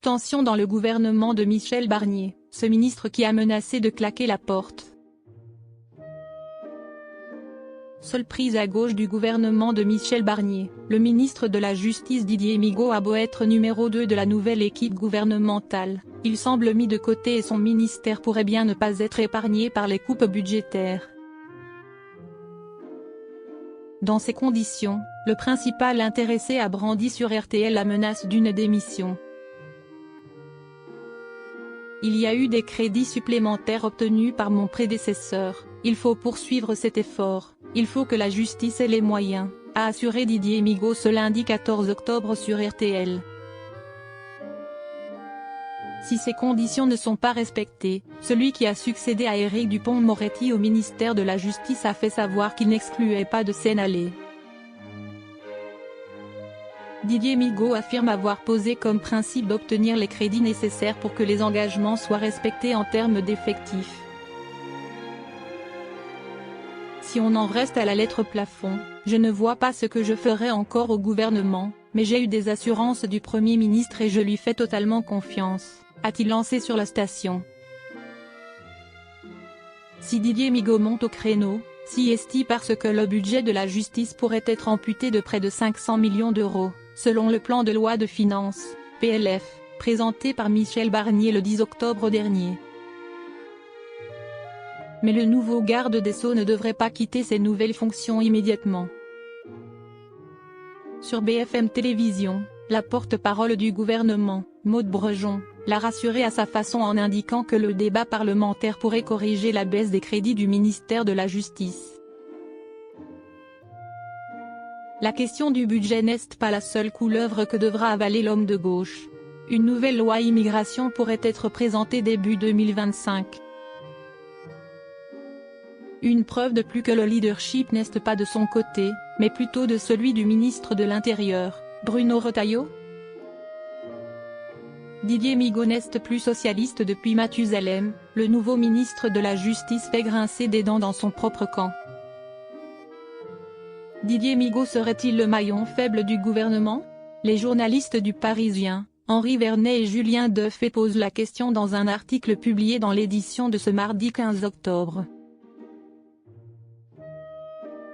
tensions dans le gouvernement de Michel Barnier, ce ministre qui a menacé de claquer la porte. Seule prise à gauche du gouvernement de Michel Barnier, le ministre de la Justice Didier Migaud a beau être numéro 2 de la nouvelle équipe gouvernementale, il semble mis de côté et son ministère pourrait bien ne pas être épargné par les coupes budgétaires. Dans ces conditions, le principal intéressé a brandi sur RTL la menace d'une démission. Il y a eu des crédits supplémentaires obtenus par mon prédécesseur, il faut poursuivre cet effort, il faut que la justice ait les moyens, a assuré Didier Migaud ce lundi 14 octobre sur RTL. Si ces conditions ne sont pas respectées, celui qui a succédé à Éric Dupond-Moretti au ministère de la Justice a fait savoir qu'il n'excluait pas de s'en aller. Didier Migaud affirme avoir posé comme principe d'obtenir les crédits nécessaires pour que les engagements soient respectés en termes d'effectifs. Si on en reste à la lettre plafond, je ne vois pas ce que je ferai encore au gouvernement, mais j'ai eu des assurances du Premier ministre et je lui fais totalement confiance, a-t-il lancé sur la station. Si Didier Migaud monte au créneau, si est-il parce que le budget de la justice pourrait être amputé de près de 500 millions d'euros, selon le plan de loi de finances, PLF, présenté par Michel Barnier le 10 octobre dernier. Mais le nouveau garde des Sceaux ne devrait pas quitter ses nouvelles fonctions immédiatement. Sur BFM Télévision, la porte-parole du gouvernement, Maud Brejon, l'a rassuré à sa façon en indiquant que le débat parlementaire pourrait corriger la baisse des crédits du ministère de la Justice. La question du budget n'est pas la seule couleuvre que devra avaler l'homme de gauche. Une nouvelle loi immigration pourrait être présentée début 2025. Une preuve de plus que le leadership n'est pas de son côté, mais plutôt de celui du ministre de l'Intérieur, Bruno Retailleau. Didier Migaud n'est plus socialiste depuis Mathusalem, le nouveau ministre de la Justice fait grincer des dents dans son propre camp. Didier Migaud serait-il le maillon faible du gouvernement? Les journalistes du Parisien, Henri Vernet et Julien Defay posent la question dans un article publié dans l'édition de ce mardi 15 octobre.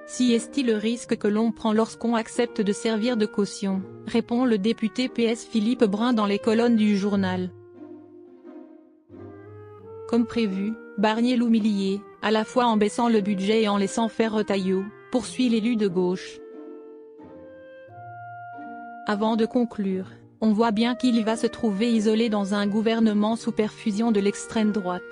Si est-il le risque que l'on prend lorsqu'on accepte de servir de caution, répond le député PS Philippe Brun dans les colonnes du journal. Comme prévu, Barnier l'humiliait, à la fois en baissant le budget et en laissant faire Retailleau, poursuit l'élu de gauche. Avant de conclure, on voit bien qu'il va se trouver isolé dans un gouvernement sous perfusion de l'extrême droite.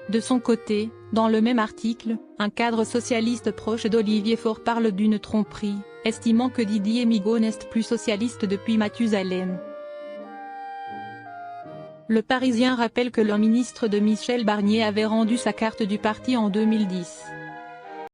De son côté, dans le même article, un cadre socialiste proche d'Olivier Faure parle d'une tromperie, estimant que Didier Migaud n'est plus socialiste depuis Mathusalem. Le Parisien rappelle que le ministre de Michel Barnier avait rendu sa carte du parti en 2010.